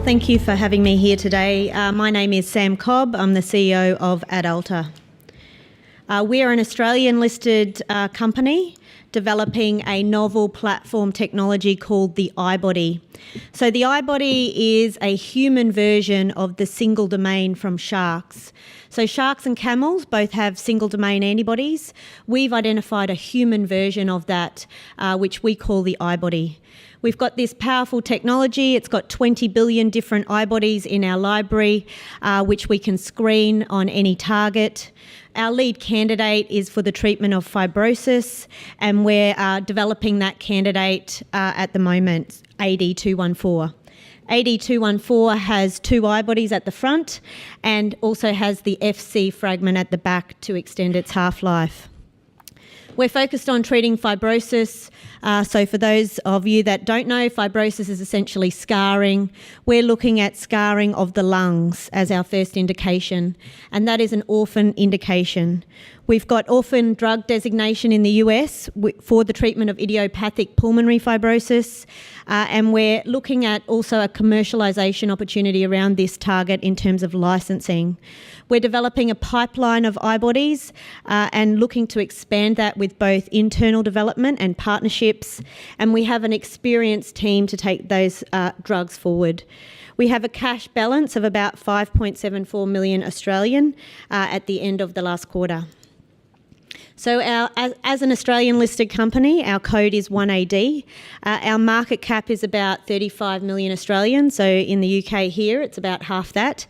Thank you for having me here today. My name is Sam Cobb. I'm the CEO of AdAlta. We are an Australian-listed company developing a novel platform technology called the iBody. So the iBody is a human version of the single domain from sharks. So sharks and camels both have single domain antibodies. We've identified a human version of that, which we call the iBody. We've got this powerful technology. It's got 20 billion different iBodies in our library, which we can screen on any target. Our lead candidate is for the treatment of fibrosis, and we're developing that candidate at the moment, AD214. AD214 has two iBodies at the front and also has the FC fragment at the back to extend its half-life. We're focused on treating fibrosis. So for those of you that don't know, fibrosis is essentially scarring. We're looking at scarring of the lungs as our first indication, and that is an orphan indication. We've got orphan drug designation in the US for the treatment of idiopathic pulmonary fibrosis, and we're looking at also a commercialisation opportunity around this target in terms of licensing. We're developing a pipeline of iBodies and looking to expand that with both internal development and partnerships, and we have an experienced team to take those drugs forward. We have a cash balance of about 5.74 million Australian at the end of the last quarter. So as an Australian-listed company, our code is 1AD. Our market cap is about 35 million Australian, so in the UK here, it's about half that.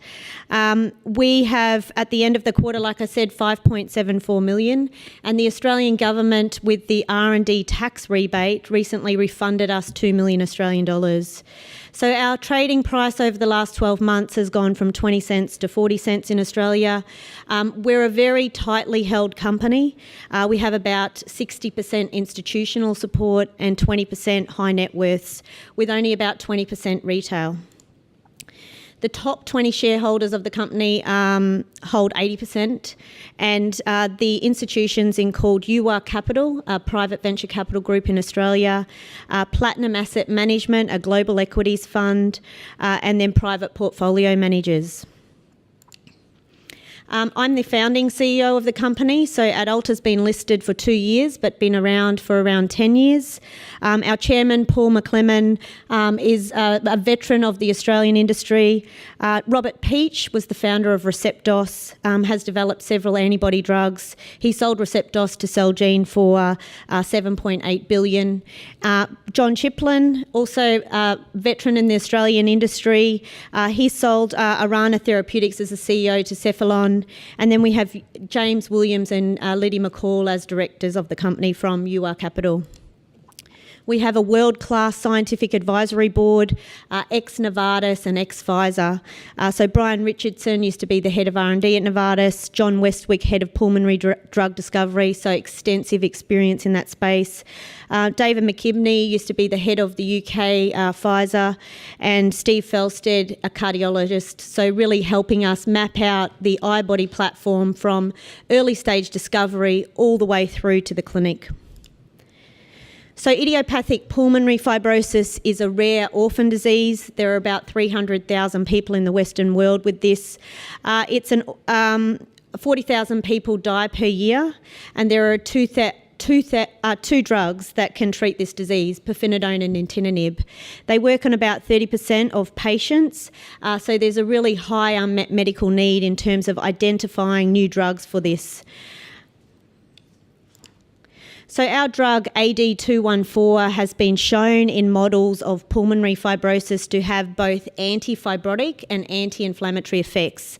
We have, at the end of the quarter, like I said, 5.74 million, and the Australian government, with the R&D tax rebate, recently refunded us 2 million Australian dollars. So our trading price over the last 12 months has gone from 20 cents to 40 cents in Australia. We're a very tightly held company. We have about 60% institutional support and 20% high net worths, with only about 20% retail. The top 20 shareholders of the company hold 80%, and the institutions include UR Capital, a private venture capital group in Australia, Platinum Asset Management, a global equities fund, and then private portfolio managers. I'm the founding CEO of the company, so AdAlta's been listed for 2 years but been around for around 10 years. Our chairman, Paul McClellan, is a veteran of the Australian industry. Robert Peach was the founder of Receptos, has developed several antibody drugs. He sold Receptos to Celgene for $7.8 billion. John Chiplin, also a veteran in the Australian industry. He sold Arana Therapeutics as a CEO to Cephalon. And then we have James Williams and Liddy McCall as directors of the company from UR Capital. We have a world-class scientific advisory board, ex-Novartis and ex-Pfizer. So Brian Richardson used to be the head of R&D at Novartis, John Westwick, head of pulmonary drug discovery, so extensive experience in that space. David McKibney used to be the head of the UK Pfizer, and Steve Felstead, a cardiologist, so really helping us map out the iBody platform from early stage discovery all the way through to the clinic. So idiopathic pulmonary fibrosis is a rare orphan disease. There are about 300,000 people in the Western world with this. 40,000 people die per year, and there are two drugs that can treat this disease, pirfenidone and nintedanib. They work on about 30% of patients, so there's a really high unmet medical need in terms of identifying new drugs for this. So our drug AD214 has been shown in models of pulmonary fibrosis to have both anti-fibrotic and anti-inflammatory effects.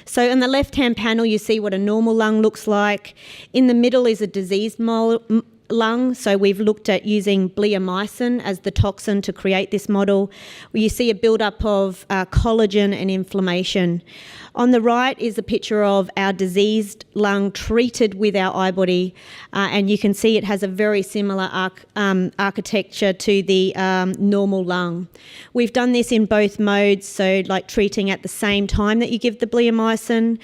So in the left-hand panel, you see what a normal lung looks like. In the middle is a diseased lung, so we've looked at using bleomycin as the toxin to create this model, where you see a build-up of collagen and inflammation. On the right is a picture of our diseased lung treated with our iBody, and you can see it has a very similar architecture to the normal lung. We've done this in both modes, so like treating at the same time that you give the bleomycin,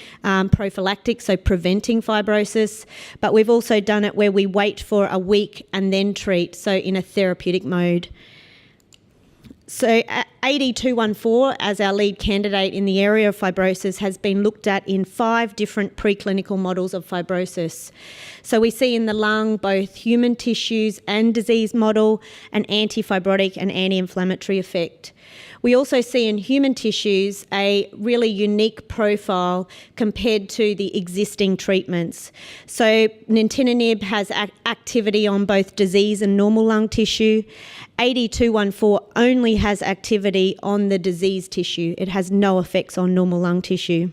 prophylactic, so preventing fibrosis, but we've also done it where we wait for a week and then treat, so in a therapeutic mode. So AD214, as our lead candidate in the area of fibrosis, has been looked at in 5 different preclinical models of fibrosis. So we see in the lung both human tissues and disease model an anti-fibrotic and anti-inflammatory effect. We also see in human tissues a really unique profile compared to the existing treatments. So nintedanib has activity on both disease and normal lung tissue. AD214 only has activity on the disease tissue. It has no effects on normal lung tissue.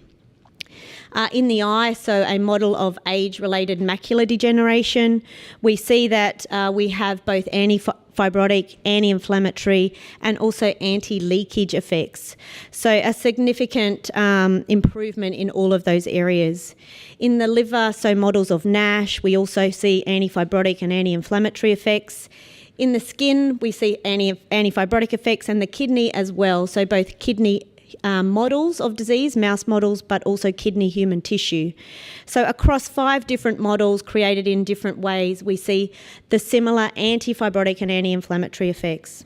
In the eye, so a model of age-related macular degeneration, we see that we have both anti-fibrotic, anti-inflammatory, and also anti-leakage effects. So a significant improvement in all of those areas. In the liver, so models of NASH, we also see anti-fibrotic and anti-inflammatory effects. In the skin, we see anti-fibrotic effects, and the kidney as well, so both kidney models of disease, mouse models, but also kidney human tissue. So across 5 different models created in different ways, we see the similar anti-fibrotic and anti-inflammatory effects.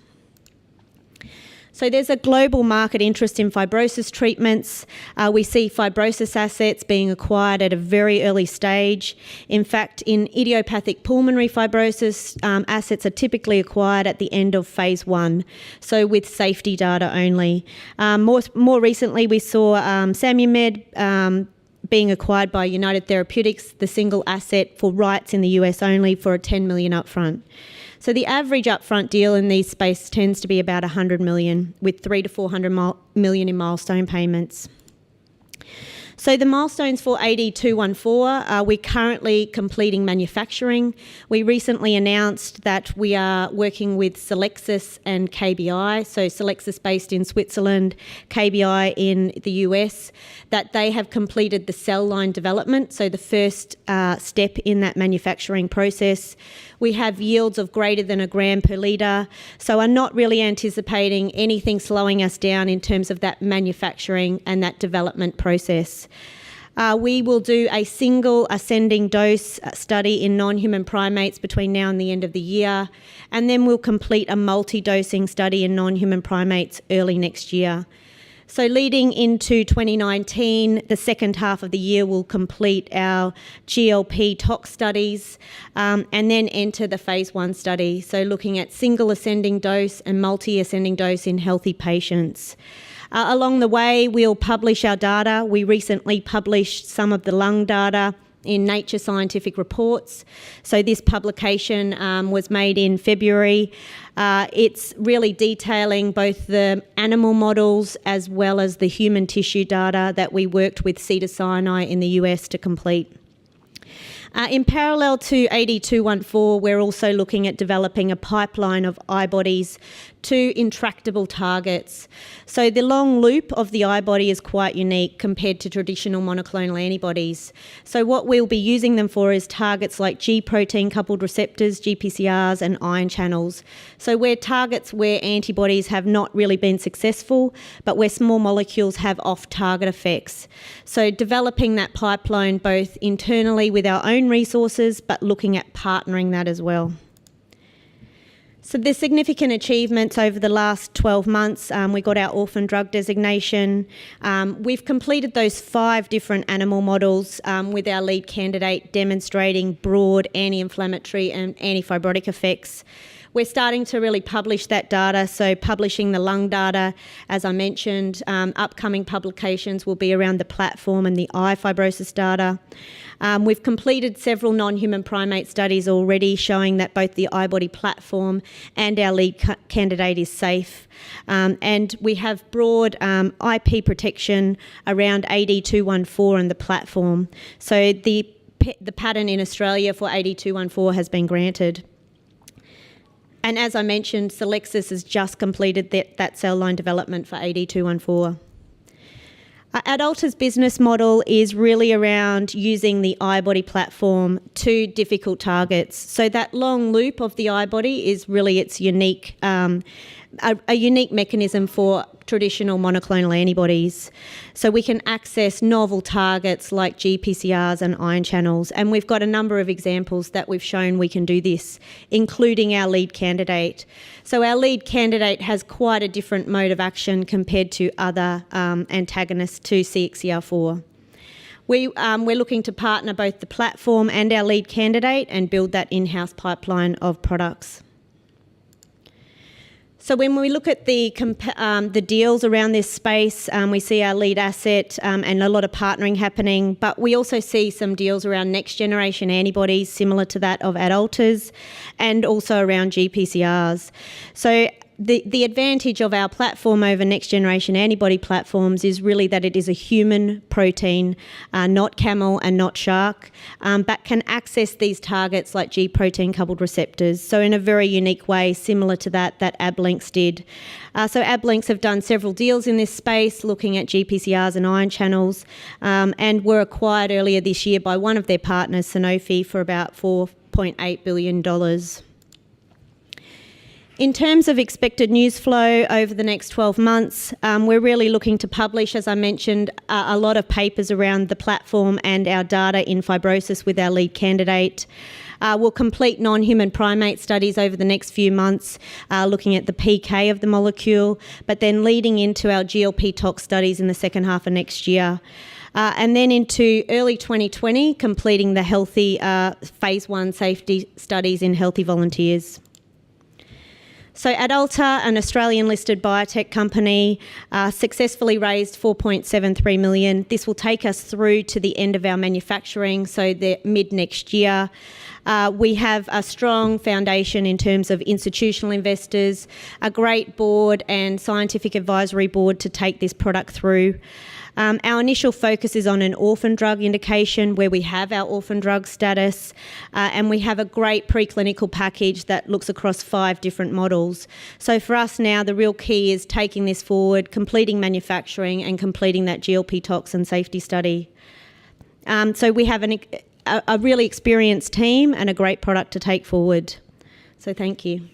So there's a global market interest in fibrosis treatments. We see fibrosis assets being acquired at a very early stage. In fact, in idiopathic pulmonary fibrosis, assets are typically acquired at the end of phase 1, so with safety data only. More recently, we saw Samumed being acquired by United Therapeutics, the single asset for rights in the US only for a $10 million upfront. So the average upfront deal in these space tends to be about $100 million, with $300 to $400 million in milestone payments. So the milestones for AD214, we're currently completing manufacturing. We recently announced that we are working with Celexis and KBI, so Celexis based in Switzerland, KBI in the US, that they have completed the cell line development, so the first step in that manufacturing process. We have yields of greater than 1 gram per litre, so are not really anticipating anything slowing us down in terms of that manufacturing and that development process. We will do a single ascending dose study in non-human primates between now and the end of the year, and then we'll complete a multi-dosing study in non-human primates early next year. So leading into 2019, the second half of the year, we'll complete our GLP tox studies and then enter the phase 1 study, so looking at single ascending dose and multi-ascending dose in healthy patients. Along the way, we'll publish our data. We recently published some of the lung data in Nature Scientific Reports. So this publication was made in February. It's really detailing both the animal models as well as the human tissue data that we worked with Cedars-Sinai in the US to complete. In parallel to AD214, we're also looking at developing a pipeline of i-bodies to intractable targets. So the long loop of the i-body is quite unique compared to traditional monoclonal antibodies. So what we'll be using them for is targets like G protein coupled receptors, GPCRs, and ion channels. So where targets where antibodies have not really been successful, but where small molecules have off-target effects. So developing that pipeline both internally with our own resources, but looking at partnering that as well. So the significant achievements over the last 12 months, we got our orphan drug designation. We've completed those 5 different animal models with our lead candidate demonstrating broad anti-inflammatory and anti-fibrotic effects. We're starting to really publish that data, so publishing the lung data, as I mentioned. Upcoming publications will be around the platform and the eye fibrosis data. We've completed several non-human primate studies already showing that both the i-body platform and our lead candidate is safe. And we have broad IP protection around AD214 and the platform. So the patent in Australia for AD214 has been granted. And as I mentioned, Celexis has just completed that cell line development for AD214. AdAlta's business model is really around using the i-body platform to difficult targets. So that long loop of the i-body is really its unique, a unique mechanism for traditional monoclonal antibodies. So we can access novel targets like GPCRs and ion channels, and we've got a number of examples that we've shown we can do this, including our lead candidate. So our lead candidate has quite a different mode of action compared to other antagonists to CXCR4. We're looking to partner both the platform and our lead candidate and build that in-house pipeline of products. So when we look at the deals around this space, we see our lead asset and a lot of partnering happening, but we also see some deals around next generation antibodies similar to that of AdAlta's, and also around GPCRs. So the advantage of our platform over next generation antibody platforms is really that it is a human protein, not camel and not shark, but can access these targets like G protein coupled receptors. So in a very unique way, similar to that AbLinks did. So AbLinks have done several deals in this space, looking at GPCRs and ion channels, and were acquired earlier this year by one of their partners, Sanofi, for about $4.8 billion. In terms of expected news flow over the next 12 months, we're really looking to publish, as I mentioned, a lot of papers around the platform and our data in fibrosis with our lead candidate. We'll complete non-human primate studies over the next few months, looking at the PK of the molecule, but then leading into our GLP tox studies in the second half of next year. And then into early 2020, completing the healthy phase 1 safety studies in healthy volunteers. So AdAlta, an Australian-listed biotech company, successfully raised $4.73 million. This will take us through to the end of our manufacturing, so the mid next year. We have a strong foundation in terms of institutional investors, a great board and scientific advisory board to take this product through. Our initial focus is on an orphan drug indication where we have our orphan drug status, and we have a great preclinical package that looks across 5 different models. So for us now, the real key is taking this forward, completing manufacturing and completing that GLP tox and safety study. So we have a really experienced team and a great product to take forward. So thank you.